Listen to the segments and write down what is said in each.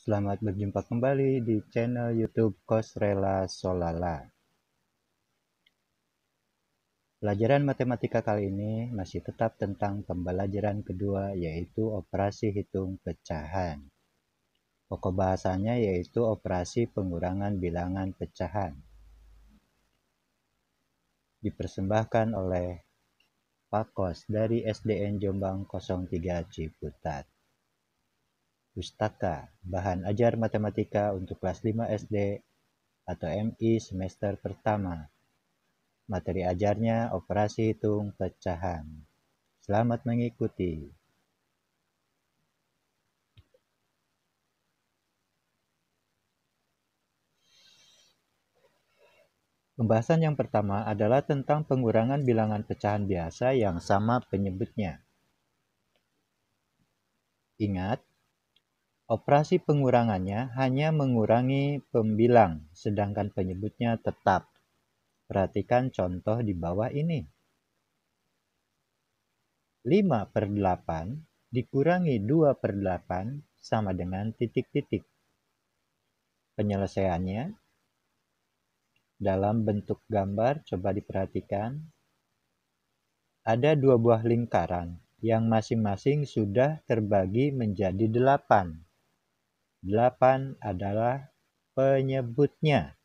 Selamat berjumpa kembali di channel YouTube Kosrela Solala. Pelajaran matematika kali ini masih tetap tentang pembelajaran kedua, yaitu operasi hitung pecahan. Pokok bahasanya yaitu operasi pengurangan bilangan pecahan. Dipersembahkan oleh Pak Kos dari SDN Jombang 03 Ciputat. Pustaka Bahan Ajar Matematika untuk kelas 5 SD atau MI semester pertama. Materi ajarnya operasi hitung pecahan. Selamat mengikuti. Pembahasan yang pertama adalah tentang pengurangan bilangan pecahan biasa yang sama penyebutnya. Ingat, operasi pengurangannya hanya mengurangi pembilang, sedangkan penyebutnya tetap. Perhatikan contoh di bawah ini. 5/8 dikurangi 2/8 sama dengan titik-titik. Penyelesaiannya dalam bentuk gambar, coba diperhatikan. Ada dua buah lingkaran yang masing-masing sudah terbagi menjadi 8. 8 adalah penyebutnya.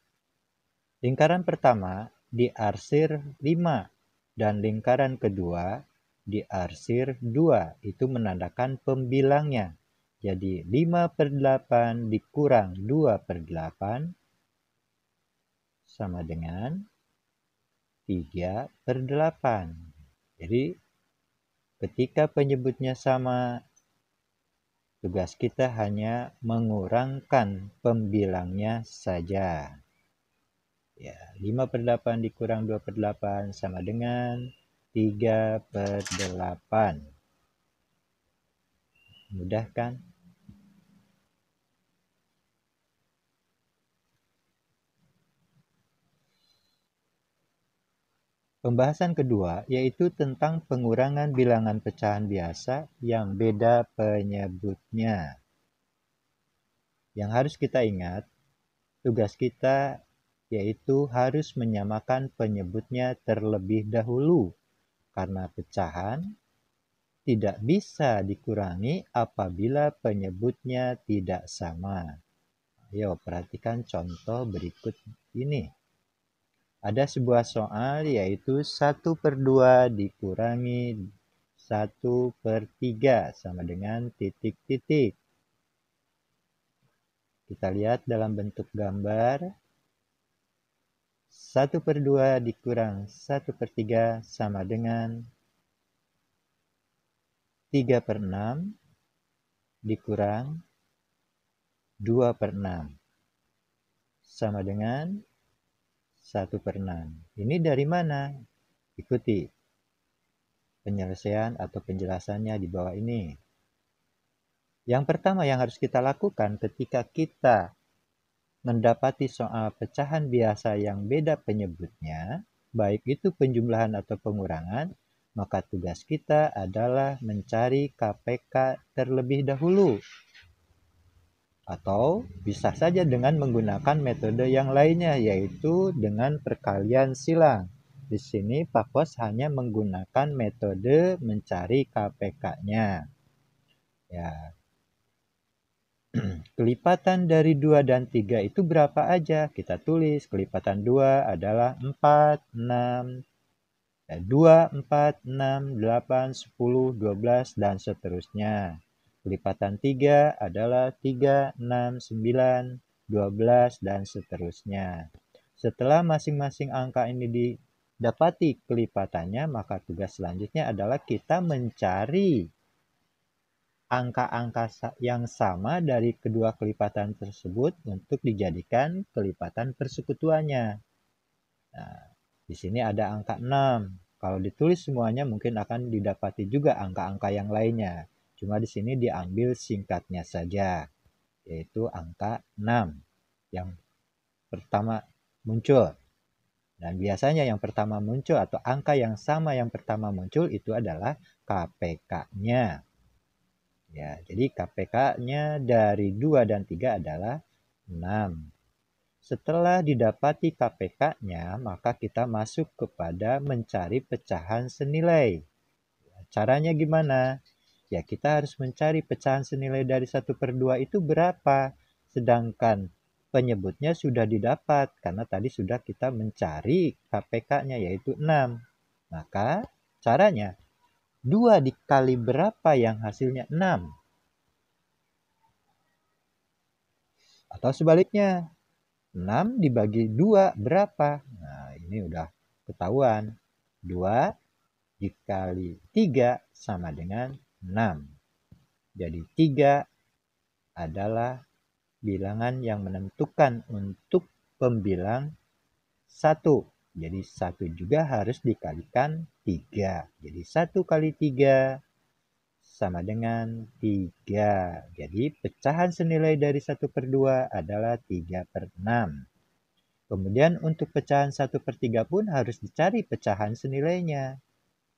Lingkaran pertama diarsir 5 dan lingkaran kedua diarsir 2. Itu menandakan pembilangnya. Jadi 5/8 dikurang 2/8 sama dengan 3/8. Jadi ketika penyebutnya sama, tugas kita hanya mengurangkan pembilangnya saja. Ya, 5/8 dikurang 2/8 sama dengan 3/8. Mudah kan? Pembahasan kedua yaitu tentang pengurangan bilangan pecahan biasa yang beda penyebutnya. Yang harus kita ingat, tugas kita yaitu harus menyamakan penyebutnya terlebih dahulu, karena pecahan tidak bisa dikurangi apabila penyebutnya tidak sama. Ayo perhatikan contoh berikut ini. Ada sebuah soal yaitu 1/2 dikurangi 1/3 sama dengan titik-titik. Kita lihat dalam bentuk gambar. 1/2 dikurang 1/3 sama dengan 3/6 dikurang 2/6 sama dengan 1/6. Ini dari mana? Ikuti penyelesaian atau penjelasannya di bawah ini. Yang pertama yang harus kita lakukan ketika kita mendapati soal pecahan biasa yang beda penyebutnya, baik itu penjumlahan atau pengurangan, maka tugas kita adalah mencari KPK terlebih dahulu. Atau bisa saja dengan menggunakan metode yang lainnya, yaitu dengan perkalian silang. Di sini Pak Kos hanya menggunakan metode mencari KPK-nya. Ya. Kelipatan dari 2 dan 3 itu berapa aja? Kita tulis kelipatan 2 adalah 4, 6, 2, 4, 6, 8, 10, 12, dan seterusnya. Kelipatan 3 adalah 3, 6, 9, 12, dan seterusnya. Setelah masing-masing angka ini didapati kelipatannya, maka tugas selanjutnya adalah kita mencari angka-angka yang sama dari kedua kelipatan tersebut untuk dijadikan kelipatan persekutuannya. Nah, di sini ada angka 6. Kalau ditulis semuanya mungkin akan didapati juga angka-angka yang lainnya. Cuma di sini diambil singkatnya saja, yaitu angka 6 yang pertama muncul. Dan biasanya yang pertama muncul atau angka yang sama yang pertama muncul itu adalah KPK-nya. Ya, Jadi KPK-nya dari 2 dan 3 adalah 6. Setelah didapati KPK-nya, maka kita masuk kepada mencari pecahan senilai. Caranya gimana? Ya, kita harus mencari pecahan senilai dari 1/2 itu berapa. Sedangkan penyebutnya sudah didapat, karena tadi sudah kita mencari KPK-nya, yaitu 6. Maka caranya, 2 dikali berapa yang hasilnya 6? Atau sebaliknya, 6 dibagi 2 berapa? Nah, ini udah ketahuan. 2 dikali 3 sama dengan 6. Jadi 3 adalah bilangan yang menentukan untuk pembilang 1. Jadi 1 juga harus dikalikan 3. Jadi 1 kali 3 sama dengan 3. Jadi pecahan senilai dari 1/2 adalah 3/6. Kemudian untuk pecahan 1/3 pun harus dicari pecahan senilainya.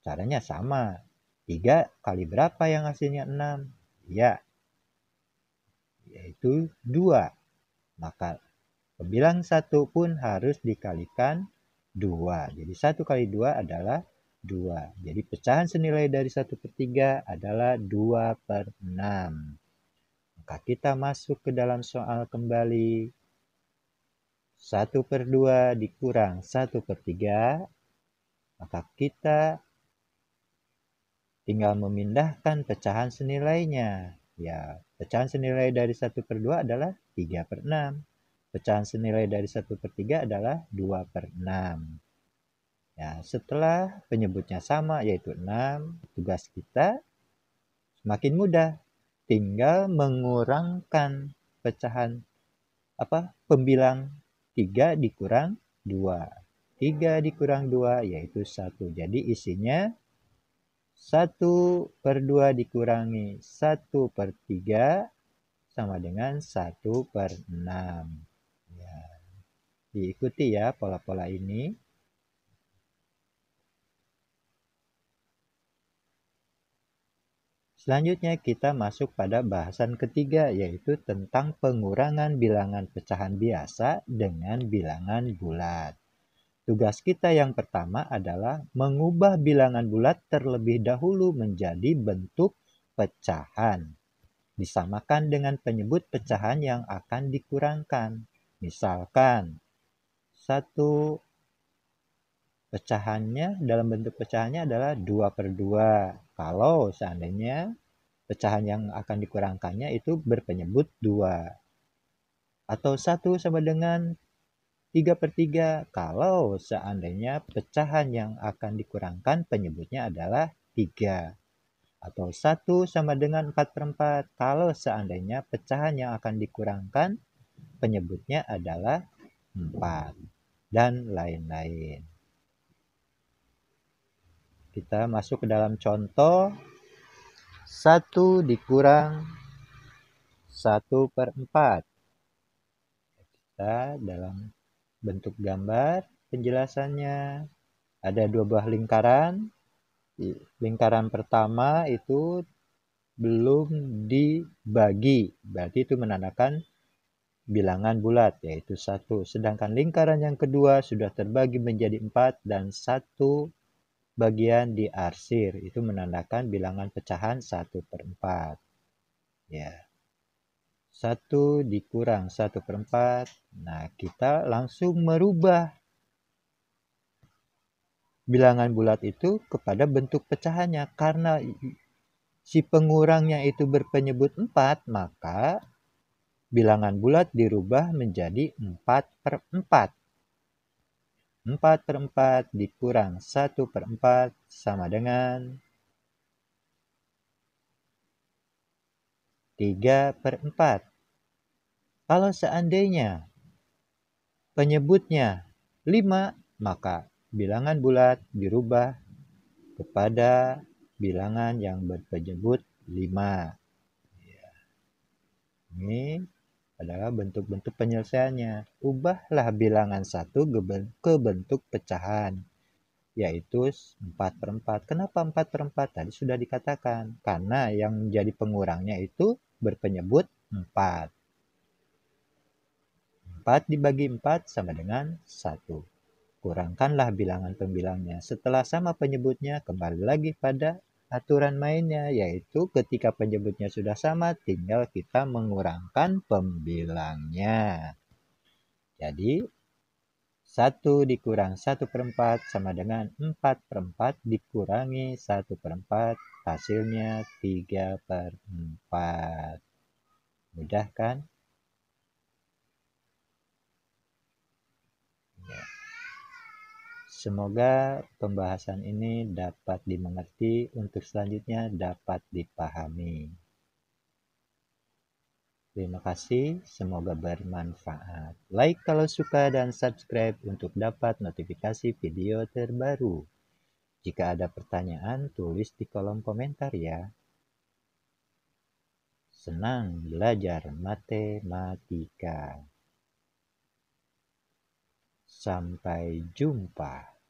Caranya sama. 3 kali berapa yang hasilnya 6? Ya, yaitu 2. Maka pembilang 1 pun harus dikalikan 2. Jadi 1 kali 2 adalah 2. Jadi pecahan senilai dari 1/3 adalah 2/6. Maka kita masuk ke dalam soal kembali. 1/2 dikurang 1/3. Maka kita tinggal memindahkan pecahan senilainya. Ya, pecahan senilai dari 1/2 adalah 3/6. Pecahan senilai dari 1/3 adalah 2/6. Ya, setelah penyebutnya sama yaitu 6, tugas kita semakin mudah. Tinggal mengurangkan pecahan pembilang 3 dikurang 2. 3 dikurang 2 yaitu 1. Jadi isinya 1/2 dikurangi 1/3 sama dengan 1/6. Ya, diikuti ya pola-pola ini. Selanjutnya kita masuk pada bahasan ketiga, yaitu tentang pengurangan bilangan pecahan biasa dengan bilangan bulat. Tugas kita yang pertama adalah mengubah bilangan bulat terlebih dahulu menjadi bentuk pecahan. Disamakan dengan penyebut pecahan yang akan dikurangkan. Misalkan, satu pecahannya dalam bentuk pecahannya adalah 2/2. Kalau seandainya pecahan yang akan dikurangkannya itu berpenyebut 2. Atau 1 sama dengan 3/3 kalau seandainya pecahan yang akan dikurangkan penyebutnya adalah 3. Atau 1 sama dengan 4/4 kalau seandainya pecahan yang akan dikurangkan penyebutnya adalah 4. Dan lain-lain. Kita masuk ke dalam contoh. 1 dikurang 1/4. Kita dalam bentuk gambar penjelasannya ada 2 buah lingkaran. Lingkaran pertama itu belum dibagi, berarti itu menandakan bilangan bulat yaitu 1. Sedangkan lingkaran yang kedua sudah terbagi menjadi 4 dan 1 bagian diarsir, itu menandakan bilangan pecahan 1/4. Ya. 1 dikurang 1/4. Nah, kita langsung merubah bilangan bulat itu kepada bentuk pecahannya. Karena si pengurangnya itu berpenyebut 4, maka bilangan bulat dirubah menjadi 4/4. 4/4 dikurang 1/4 sama dengan 3/4. Kalau seandainya penyebutnya 5, maka bilangan bulat dirubah kepada bilangan yang berpenyebut 5. Ini adalah bentuk-bentuk penyelesaiannya. Ubahlah bilangan 1 ke bentuk pecahan. yaitu 4/4. Kenapa 4/4? Tadi sudah dikatakan. Karena yang menjadi pengurangnya itu berpenyebut 4. 4 dibagi 4 sama dengan 1. Kurangkanlah bilangan pembilangnya. Setelah sama penyebutnya, kembali lagi pada aturan mainnya, yaitu ketika penyebutnya sudah sama, tinggal kita mengurangkan pembilangnya. Jadi, 1 dikurang 1/4 sama dengan 4/4 dikurangi 1/4, hasilnya 3/4. Mudah kan? Ya. Semoga pembahasan ini dapat dimengerti, untuk selanjutnya dapat dipahami. Terima kasih, semoga bermanfaat. Like kalau suka dan subscribe untuk dapat notifikasi video terbaru. Jika ada pertanyaan, tulis di kolom komentar ya. Senang belajar matematika. Sampai jumpa.